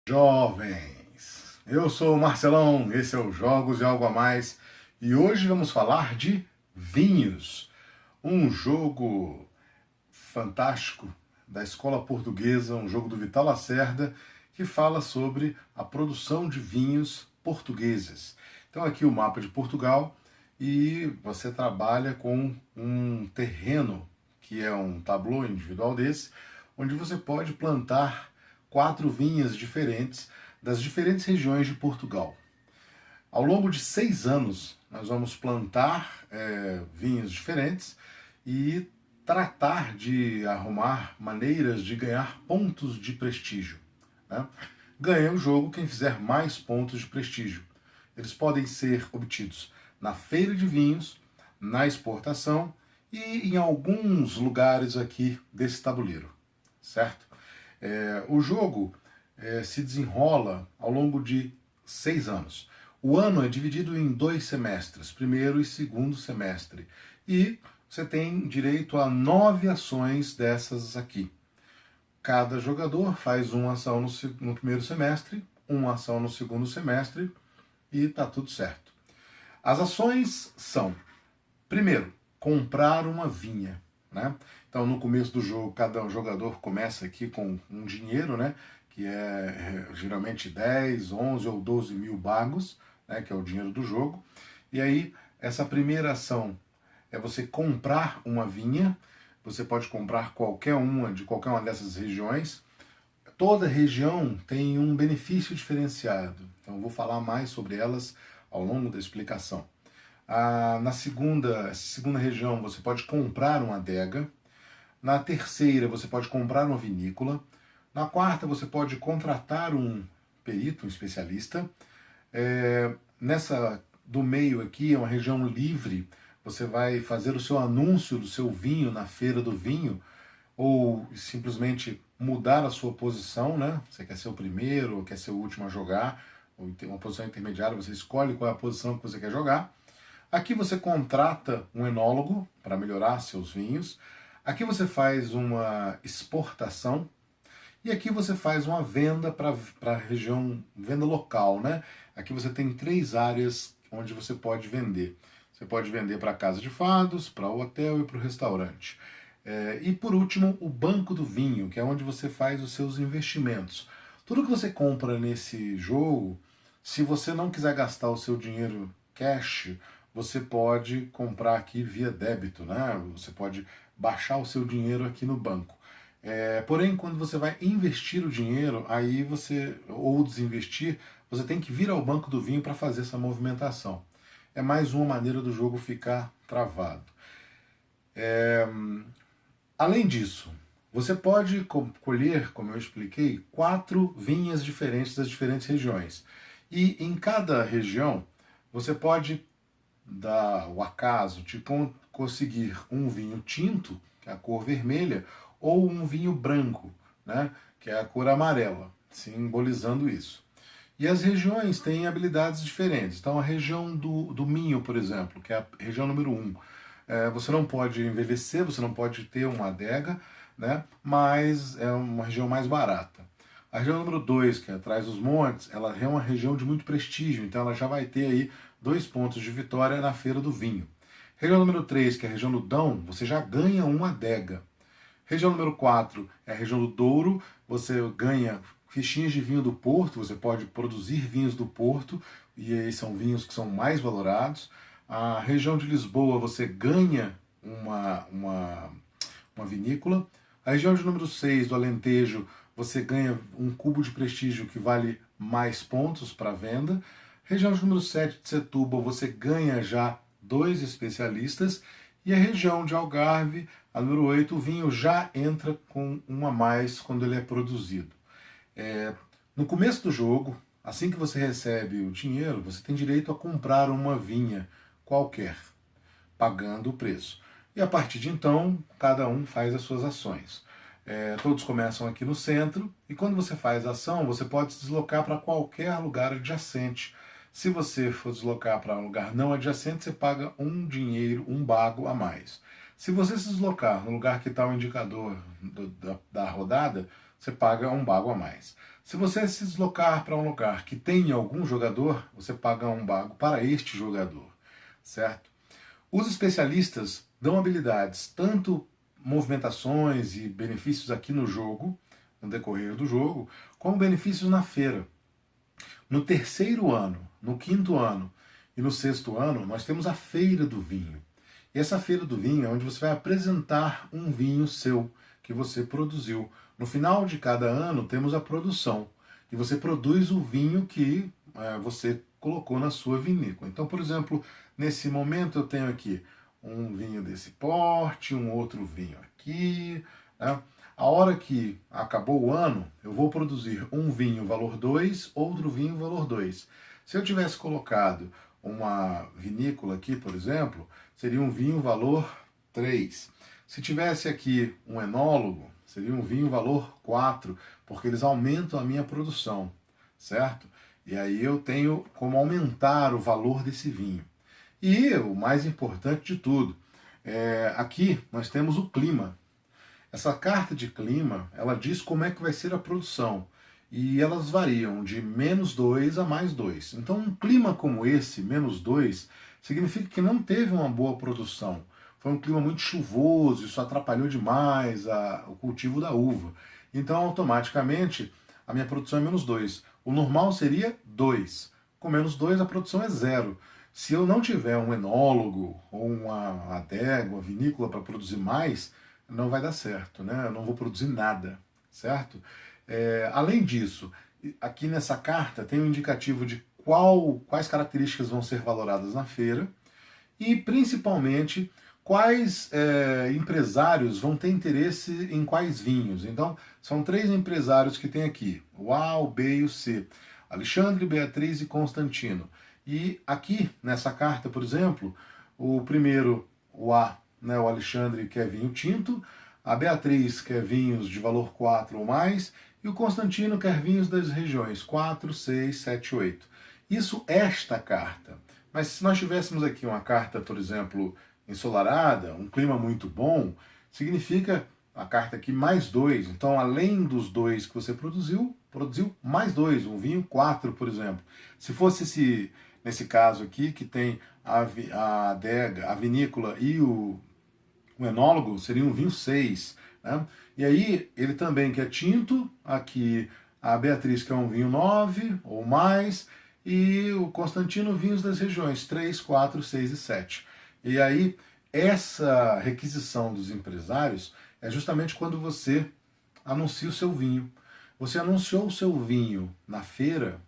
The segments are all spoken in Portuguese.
Jovens, eu sou o Marcelão, esse é o Jogos e Algo a Mais e hoje vamos falar de vinhos, um jogo fantástico da escola portuguesa, um jogo do Vital Lacerda que fala sobre a produção de vinhos portugueses. Então aqui o mapa de Portugal e você trabalha com um terreno que é um tablô individual desse, onde você pode plantar 4 vinhas diferentes das diferentes regiões de Portugal. Ao longo de 6 anos, nós vamos plantar vinhos diferentes e tratar de arrumar maneiras de ganhar pontos de prestígio. Né? Ganha o jogo quem fizer mais pontos de prestígio. Eles podem ser obtidos na feira de vinhos, na exportação e em alguns lugares aqui desse tabuleiro, certo? O jogo se desenrola ao longo de 6 anos. O ano é dividido em 2 semestres, primeiro e segundo semestre. E você tem direito a 9 ações dessas aqui. Cada jogador faz uma ação no primeiro semestre, uma ação no segundo semestre e tá tudo certo. As ações são, primeiro, comprar uma vinha. Né? Então, no começo do jogo, cada jogador começa aqui com um dinheiro, né? Que é geralmente 10, 11 ou 12 mil bagos, né? Que é o dinheiro do jogo. E aí, essa primeira ação é você comprar uma vinha. Você pode comprar qualquer uma de qualquer uma dessas regiões. Toda região tem um benefício diferenciado. Então, eu vou falar mais sobre elas ao longo da explicação. Na segunda região, você pode comprar uma adega. Na terceira, você pode comprar uma vinícola. Na quarta, você pode contratar um perito, um especialista. Nessa do meio aqui é uma região livre. Você vai fazer o seu anúncio do seu vinho na feira do vinho ou simplesmente mudar a sua posição, né? Você quer ser o primeiro ou quer ser o último a jogar, ou tem uma posição intermediária, você escolhe qual é a posição que você quer jogar. Aqui você contrata um enólogo para melhorar seus vinhos. Aqui você faz uma exportação. E aqui você faz uma venda para a região, venda local, né? Aqui você tem 3 áreas onde você pode vender. Você pode vender para a casa de fados, para o hotel e para o restaurante. E por último, o banco do vinho, que é onde você faz os seus investimentos. Tudo que você compra nesse jogo, se você não quiser gastar o seu dinheiro cash, você pode comprar aqui via débito, né? Você pode baixar o seu dinheiro aqui no banco. Porém, quando você vai investir o dinheiro, aí ou desinvestir, você tem que vir ao banco do vinho para fazer essa movimentação. É mais uma maneira do jogo ficar travado. Além disso, você pode colher, como eu expliquei, 4 vinhas diferentes das diferentes regiões. E em cada região, você pode dar o acaso de conseguir um vinho tinto, que é a cor vermelha, ou um vinho branco, né, que é a cor amarela, simbolizando isso. E as regiões têm habilidades diferentes. Então a região do Minho, por exemplo, que é a região número 1, você não pode envelhecer, você não pode ter uma adega, né, mas é uma região mais barata. A região número 2, que é atrás dos montes, ela é uma região de muito prestígio, então ela já vai ter aí 2 pontos de vitória na feira do vinho. Região número 3, que é a região do Dão, você já ganha uma adega. Região número 4 é a região do Douro, você ganha fichinhas de vinho do Porto, você pode produzir vinhos do Porto, e aí são vinhos que são mais valorados. A região de Lisboa você ganha uma vinícola. A região de número 6 do Alentejo você ganha um cubo de prestígio que vale mais pontos para venda. Região de número 7 de Setúbal você ganha já 2 especialistas. E a região de Algarve, a número 8, o vinho já entra com um a mais quando ele é produzido. No começo do jogo, assim que você recebe o dinheiro, você tem direito a comprar uma vinha qualquer, pagando o preço. E a partir de então, cada um faz as suas ações. Todos começam aqui no centro, e quando você faz a ação, você pode se deslocar para qualquer lugar adjacente. Se você for deslocar para um lugar não adjacente, você paga um dinheiro, um bago a mais. Se você se deslocar no lugar que está o indicador da rodada, você paga um bago a mais. Se você se deslocar para um lugar que tem algum jogador, você paga um bago para este jogador, certo? Os especialistas dão habilidades, tanto movimentações e benefícios aqui no jogo, no decorrer do jogo, como benefícios na feira. No terceiro ano, no quinto ano e no sexto ano, nós temos a Feira do Vinho. E essa Feira do Vinho é onde você vai apresentar um vinho seu, que você produziu. No final de cada ano, temos a produção. E você produz o vinho que você colocou na sua vinícola. Então, por exemplo, nesse momento eu tenho aqui um vinho desse porte, um outro vinho aqui, né? A hora que acabou o ano, eu vou produzir um vinho valor 2, outro vinho valor 2. Se eu tivesse colocado uma vinícola aqui, por exemplo, seria um vinho valor 3. Se tivesse aqui um enólogo, seria um vinho valor 4, porque eles aumentam a minha produção, certo? E aí eu tenho como aumentar o valor desse vinho. E o mais importante de tudo, aqui nós temos o clima. Essa carta de clima, ela diz como é que vai ser a produção. E elas variam de -2 a +2. Então um clima como esse, -2, significa que não teve uma boa produção. Foi um clima muito chuvoso, isso atrapalhou demais o cultivo da uva. Então automaticamente a minha produção é -2. O normal seria 2. Com -2 a produção é 0. Se eu não tiver um enólogo ou uma adega, uma vinícola para produzir mais, não vai dar certo, né? Eu não vou produzir nada, certo? Além disso, aqui nessa carta tem um indicativo de quais características vão ser valoradas na feira e, principalmente, quais empresários vão ter interesse em quais vinhos. Então, são 3 empresários que tem aqui, o A, o B e o C, Alexandre, Beatriz e Constantino. E aqui, nessa carta, por exemplo, o primeiro, o A, né, o Alexandre quer vinho tinto, a Beatriz quer vinhos de valor 4 ou mais, e o Constantino quer vinhos das regiões 4, 6, 7, 8. Isso esta carta. Mas se nós tivéssemos aqui uma carta, por exemplo, ensolarada, um clima muito bom, significa a carta aqui +2. Então, além dos 2 que você produziu +2, um vinho 4, por exemplo. Se fosse nesse caso aqui, que tem a adega, a vinícola e o enólogo, seria um vinho 6. Né? E aí, ele também quer tinto, aqui a Beatriz quer um vinho 9 ou mais, e o Constantino vinhos das regiões 3, 4, 6 e 7. E aí, essa requisição dos empresários é justamente quando você anuncia o seu vinho. Você anunciou o seu vinho na feira,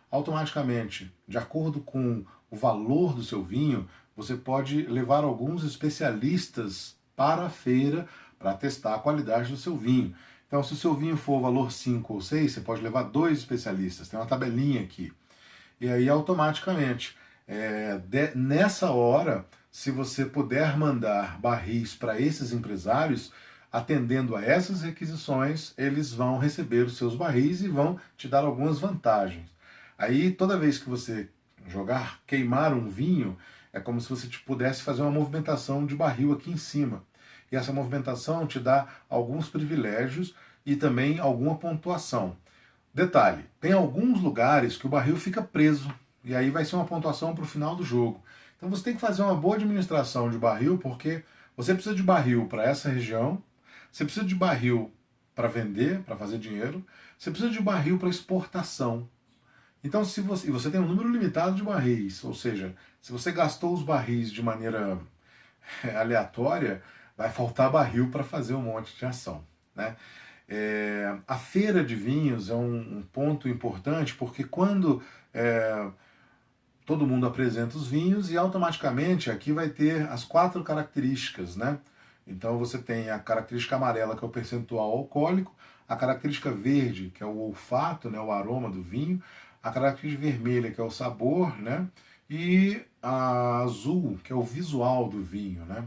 automaticamente, de acordo com o valor do seu vinho, você pode levar alguns especialistas para a feira para testar a qualidade do seu vinho. Então, se o seu vinho for valor 5 ou 6, você pode levar 2 especialistas. Tem uma tabelinha aqui. E aí, automaticamente, nessa hora, se você puder mandar barris para esses empresários, atendendo a essas requisições, eles vão receber os seus barris e vão te dar algumas vantagens. Aí, toda vez que você queimar um vinho, é como se você pudesse fazer uma movimentação de barril aqui em cima. E essa movimentação te dá alguns privilégios e também alguma pontuação. Detalhe, tem alguns lugares que o barril fica preso, e aí vai ser uma pontuação para o final do jogo. Então você tem que fazer uma boa administração de barril, porque você precisa de barril para essa região, você precisa de barril para vender, para fazer dinheiro, você precisa de barril para exportação. Então, se você tem um número limitado de barris, ou seja, se você gastou os barris de maneira aleatória, vai faltar barril para fazer um monte de ação, né? A feira de vinhos é um ponto importante, porque quando todo mundo apresenta os vinhos, e automaticamente aqui vai ter as 4 características, né? Então você tem a característica amarela, que é o percentual alcoólico, a característica verde, que é o olfato, né, o aroma do vinho, a característica vermelha, que é o sabor, né? E a azul, que é o visual do vinho, né?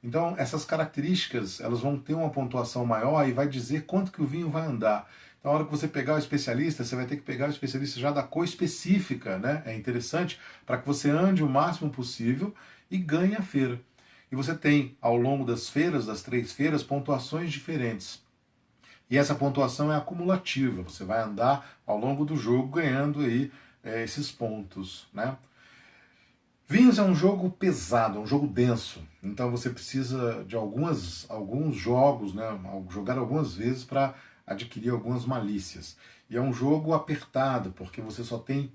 Então, essas características, elas vão ter uma pontuação maior e vai dizer quanto que o vinho vai andar. Então, na hora que você pegar o especialista, você vai ter que pegar o especialista já da cor específica, né? É interessante para que você ande o máximo possível e ganhe a feira. e você tem, ao longo das feiras, das 3 feiras, pontuações diferentes. E essa pontuação é acumulativa, você vai andar ao longo do jogo ganhando aí esses pontos, né? Vinhos é um jogo pesado, é um jogo denso, então você precisa de alguns jogos, né, jogar algumas vezes para adquirir algumas malícias. E é um jogo apertado, porque você só tem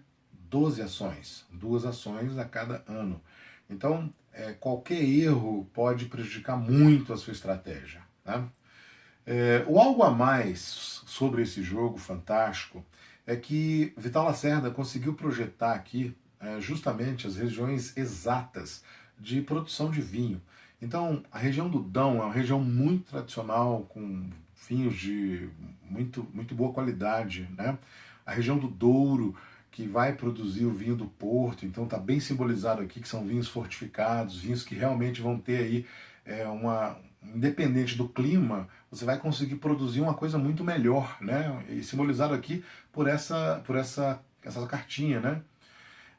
12 ações, 2 ações a cada ano. Então, qualquer erro pode prejudicar muito a sua estratégia, né? O algo a mais sobre esse jogo fantástico é que Vital Lacerda conseguiu projetar aqui justamente as regiões exatas de produção de vinho. Então, a região do Dão é uma região muito tradicional, com vinhos de muito boa qualidade, né? A região do Douro, que vai produzir o vinho do Porto, então está bem simbolizado aqui que são vinhos fortificados, vinhos que realmente vão ter aí independente do clima, você vai conseguir produzir uma coisa muito melhor, né? E simbolizado aqui por essa cartinha, né?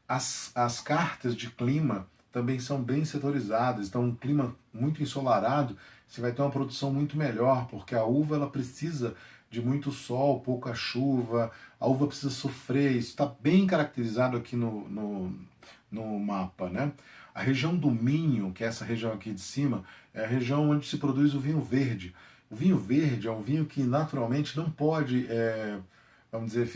As cartas de clima também são bem setorizadas, então um clima muito ensolarado, você vai ter uma produção muito melhor, porque a uva ela precisa de muito sol, pouca chuva, a uva precisa sofrer, isso está bem caracterizado aqui no mapa, né? A região do Minho, que é essa região aqui de cima, é a região onde se produz o vinho verde. O vinho verde é um vinho que naturalmente não pode, vamos dizer,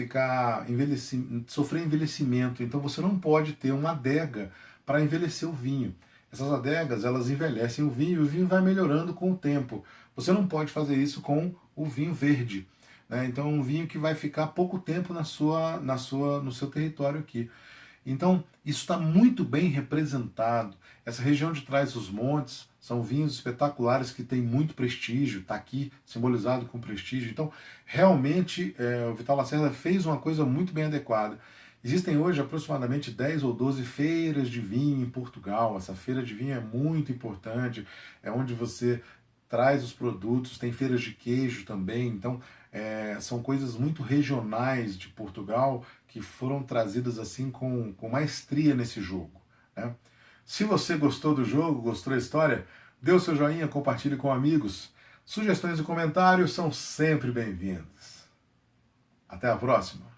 sofrer envelhecimento. Então você não pode ter uma adega para envelhecer o vinho. Essas adegas, elas envelhecem o vinho e o vinho vai melhorando com o tempo. Você não pode fazer isso com o vinho verde, né? Então é um vinho que vai ficar pouco tempo no seu território aqui. Então, isso está muito bem representado. Essa região de Trás-os-Montes são vinhos espetaculares que têm muito prestígio, está aqui simbolizado com prestígio. Então, realmente, o Vital Lacerda fez uma coisa muito bem adequada. Existem hoje aproximadamente 10 ou 12 feiras de vinho em Portugal. Essa feira de vinho é muito importante, é onde você traz os produtos, tem feiras de queijo também, então são coisas muito regionais de Portugal que foram trazidas assim com maestria nesse jogo, né? Se você gostou do jogo, gostou da história, dê o seu joinha, compartilhe com amigos. Sugestões e comentários são sempre bem-vindos. Até a próxima!